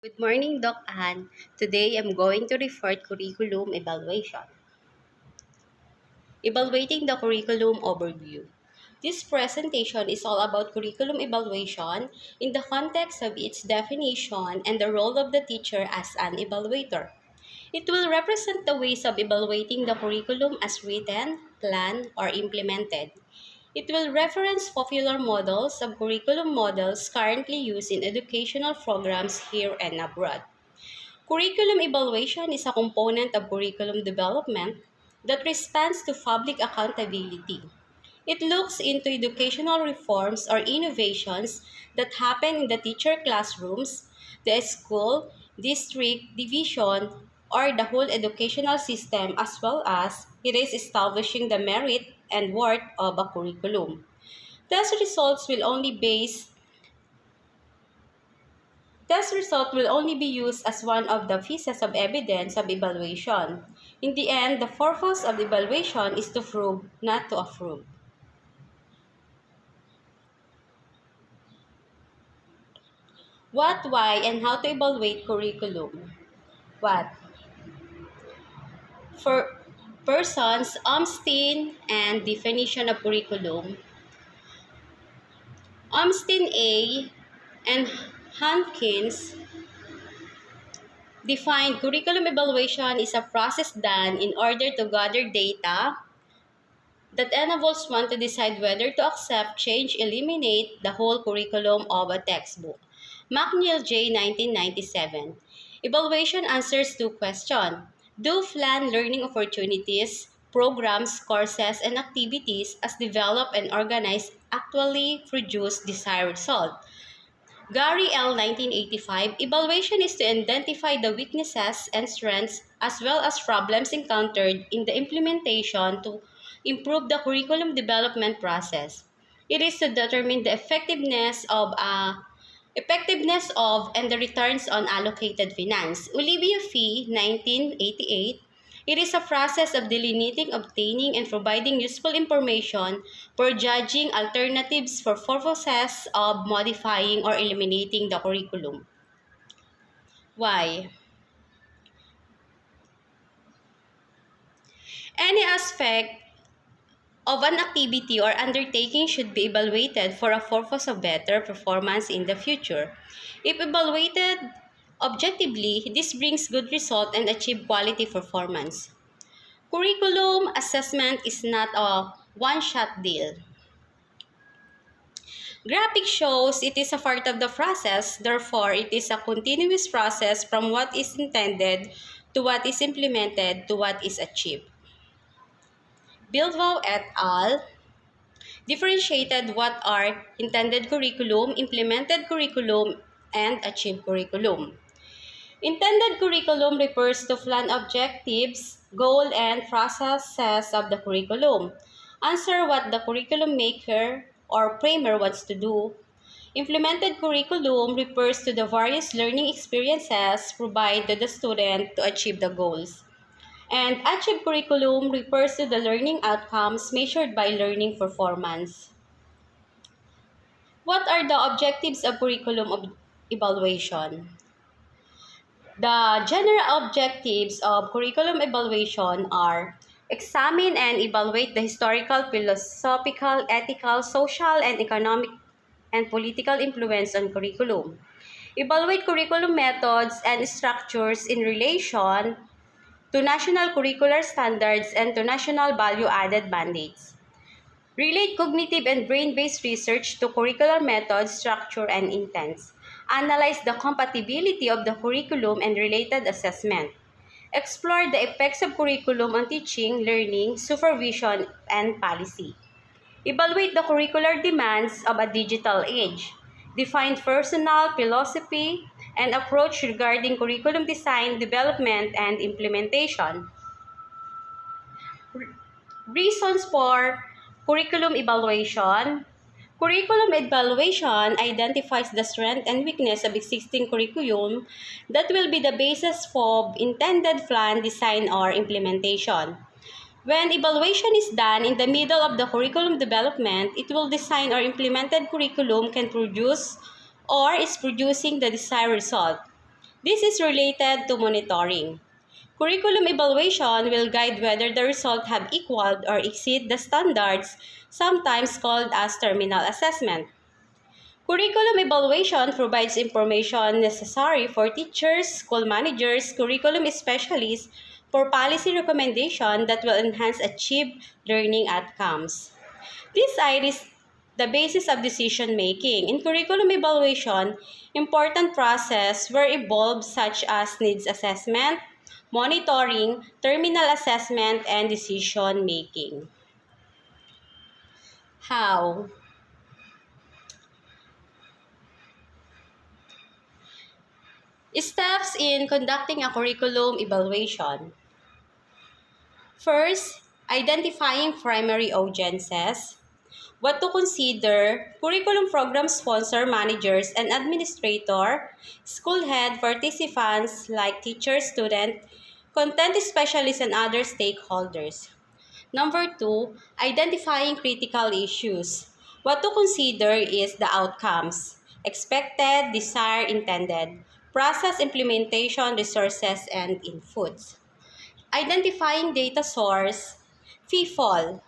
Good morning, Doc Ann. Today I'm going to refer curriculum evaluation. Evaluating the curriculum overview. This presentation is all about curriculum evaluation in the context of its definition and the role of the teacher as an evaluator. It will represent the ways of evaluating the curriculum as written, planned, or implemented. It will reference popular models of curriculum models currently used in educational programs here and abroad. Curriculum evaluation is a component of curriculum development that responds to public accountability. It looks into educational reforms or innovations that happen in the teacher classrooms, the school, district, division, or the whole educational system, as well as it is establishing the merit and worth of a curriculum. Test results will only base Test result will only be used as one of the pieces of evidence of evaluation. In the end, the purpose of the evaluation is to prove, not to approve. What, why, and how to evaluate curriculum. What? For persons, Umstein and definition of curriculum. Umstein A and Hankins defined curriculum evaluation is a process done in order to gather data that enables one to decide whether to accept, change, eliminate the whole curriculum of a textbook. McNeil J. 1997. Evaluation answers two questions. Do plan learning opportunities, programs, courses, and activities as developed and organized actually produce desired result? Gary L. 1985. Evaluation is to identify the weaknesses and strengths as well as problems encountered in the implementation to improve the curriculum development process. It is to determine the effectiveness of and the returns on allocated finance. Olivia Fee, 1988. It is a process of delineating, obtaining, and providing useful information for judging alternatives for purposes of modifying or eliminating the curriculum. Why? Any aspect of an activity or undertaking should be evaluated for a purpose of better performance in the future. If evaluated objectively, this brings good result and achieve quality performance. Curriculum assessment is not a one-shot deal. Graphic shows it is a part of the process, therefore it is a continuous process from what is intended to what is implemented to what is achieved. Bilbao et al. Differentiated what are intended curriculum, implemented curriculum, and achieved curriculum. Intended curriculum refers to planned objectives, goal, and processes of the curriculum. Answer what the curriculum maker or framer wants to do. Implemented curriculum refers to the various learning experiences provided to the student to achieve the goals. And achieved curriculum refers to the learning outcomes measured by learning performance. What are the objectives of curriculum evaluation? The general objectives of curriculum evaluation are examine and evaluate the historical, philosophical, ethical, social, and economic and political influence on curriculum. Evaluate curriculum methods and structures in relation to national curricular standards and to national value-added mandates. Relate cognitive and brain-based research to curricular methods, structure, and intents. Analyze the compatibility of the curriculum and related assessment. Explore the effects of curriculum on teaching, learning, supervision, and policy. Evaluate the curricular demands of a digital age. Define personal philosophy and approach regarding curriculum design, development, and implementation. Reasons for curriculum evaluation. Curriculum evaluation identifies the strength and weakness of existing curriculum that will be the basis for intended plan, design, or implementation. When evaluation is done in the middle of the curriculum development, it will design or implemented curriculum can produce or is producing the desired result. This is related to monitoring. Curriculum evaluation will guide whether the results have equaled or exceed the standards, sometimes called as terminal assessment. Curriculum evaluation provides information necessary for teachers, school managers, curriculum specialists for policy recommendation that will enhance achieved learning outcomes. This is the basis of decision making. In curriculum evaluation, important processes were involved such as needs assessment, monitoring, terminal assessment, and decision making. How? Steps in conducting a curriculum evaluation. First, identifying primary audiences. What to consider: curriculum program sponsor, managers, and administrator, school head, participants like teachers, student, content specialists, and other stakeholders. Number two, identifying critical issues. What to consider is the outcomes: expected, desired, intended, process, implementation, resources, and inputs. Identifying data source, FIFOL,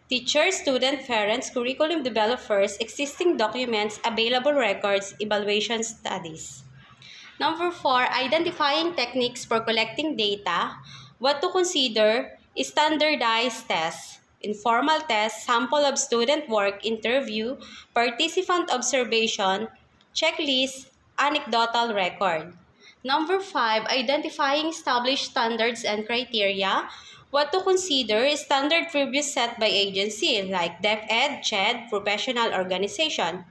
teachers, student, parents, curriculum developers, existing documents, available records, evaluation studies. Number four, identifying techniques for collecting data. What to consider is standardized tests, informal tests, sample of student work, interview, participant observation, checklist, anecdotal record. Number five, identifying established standards and criteria. What to consider is standard previous set by agency like DepEd, CHED, professional organization.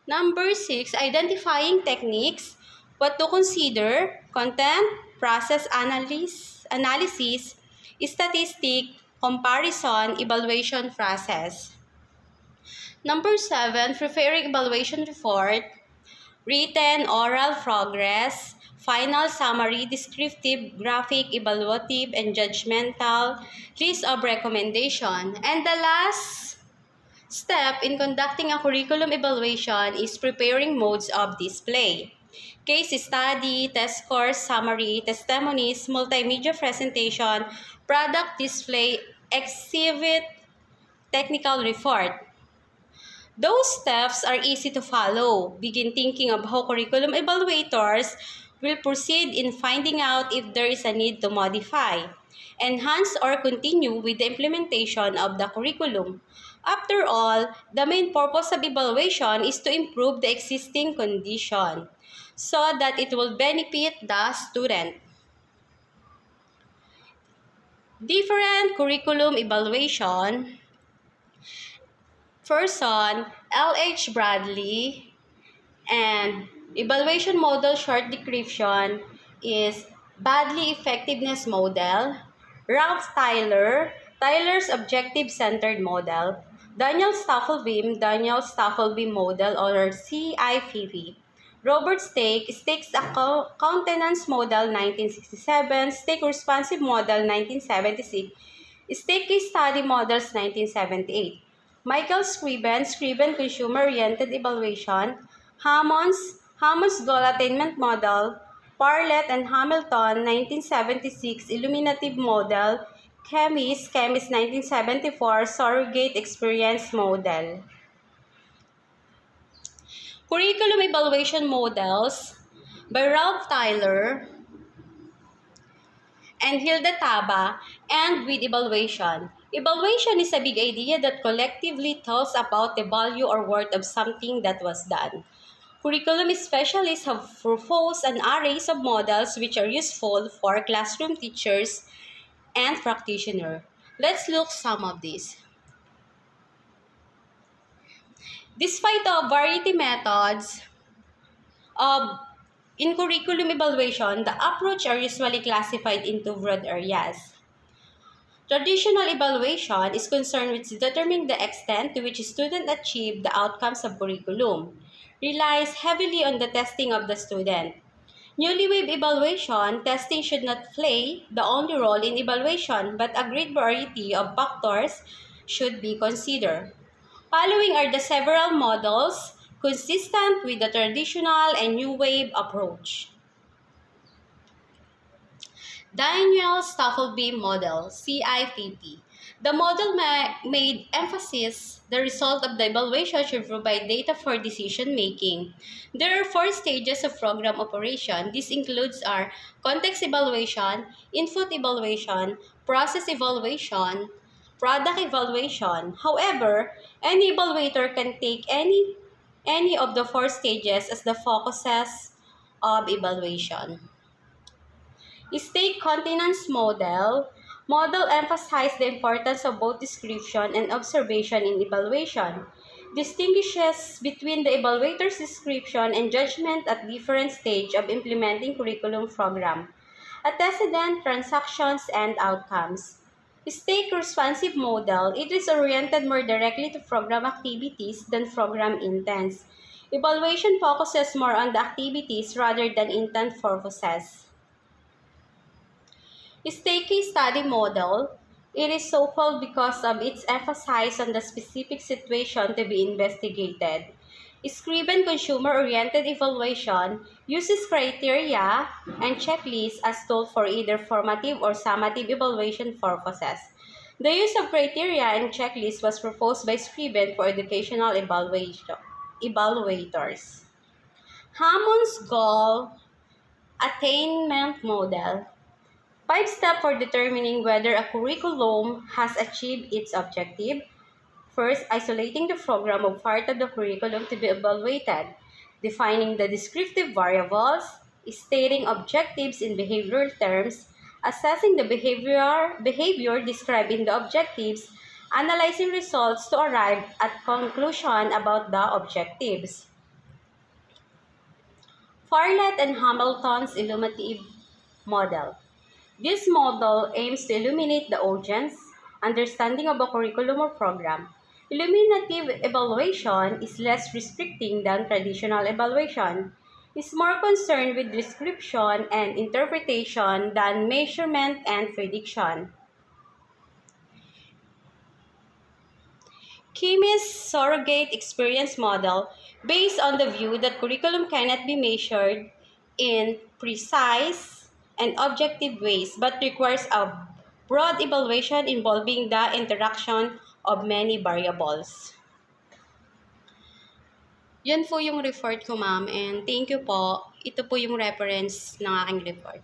Number six, identifying techniques. What to consider: content, process analysis, statistic, comparison, evaluation process. Number seven, preparing evaluation report, written, oral, progress, final, summary, descriptive, graphic, evaluative, and judgmental, list of recommendation. And the last step in conducting a curriculum evaluation is preparing modes of display: case study, test scores, summary, testimonies, multimedia presentation, product display, exhibit, technical report. Those steps are easy to follow. Begin thinking of how curriculum evaluators will proceed in finding out if there is a need to modify, enhance, or continue with the implementation of the curriculum. After all, the main purpose of evaluation is to improve the existing condition so that it will benefit the student. Different curriculum evaluation. First on L.H. Bradley, and evaluation model short description is Bradley Effectiveness Model, Ralph Tyler, Tyler's Objective-Centered Model, Daniel Stufflebeam Model or CIPV, Robert Stake, Stake's Countenance Model 1967, Stake Responsive Model 1976, Stake Case Study Models 1978, Michael Scriben Consumer-Oriented Evaluation, Hammond's Goal Attainment Model, Parlett and Hamilton 1976 Illuminative Model, Chemis 1974 Surrogate Experience Model. Curriculum Evaluation Models by Ralph Tyler and Hilda Taba, and with evaluation. Evaluation is a big idea that collectively tells about the value or worth of something that was done. Curriculum specialists have proposed an array of models which are useful for classroom teachers and practitioners. Let's look some of these. Despite the variety methods of in curriculum evaluation, the approach are usually classified into broad areas. Traditional evaluation is concerned with determining the extent to which students achieve the outcomes of curriculum, relies heavily on the testing of the student. Newlywave evaluation, testing should not play the only role in evaluation, but a great variety of factors should be considered. Following are the several models consistent with the traditional and new wave approach. Daniel Stufflebeam Model, CIPP. The model made emphasis the result of the evaluation should provide data for decision making. There are 4 stages of program operation. This includes our context evaluation, input evaluation, process evaluation, product evaluation. However, any evaluator can take any of the 4 stages as the focuses of evaluation. State continence model emphasizes the importance of both description and observation in evaluation, distinguishes between the evaluator's description and judgment at different stage of implementing curriculum program, antecedent, transactions, and outcomes. Stake responsive model, it is oriented more directly to program activities than program intents. Evaluation focuses more on the activities rather than intent purposes. Stake case study model, it is so called because of its emphasis on the specific situation to be investigated. Scriven consumer-oriented evaluation uses criteria and checklists as tools for either formative or summative evaluation purposes. The use of criteria and checklists was proposed by Scriven for educational evaluators. Hammond's goal attainment model. 5 steps for determining whether a curriculum has achieved its objective. First, isolating the program of part of the curriculum to be evaluated, defining the descriptive variables, stating objectives in behavioral terms, assessing the behavior described in the objectives, analyzing results to arrive at conclusion about the objectives. Farlett and Hamilton's illuminative model. This model aims to illuminate the audience understanding of a curriculum or program. Illuminative evaluation is less restricting than traditional evaluation. It's more concerned with description and interpretation than measurement and prediction. Kimi's surrogate experience model, based on the view that curriculum cannot be measured in precise and objective ways but requires a broad evaluation involving the interaction of many variables. Yan po yung report ko, ma'am, and thank you po. Ito po yung reference ng aking report.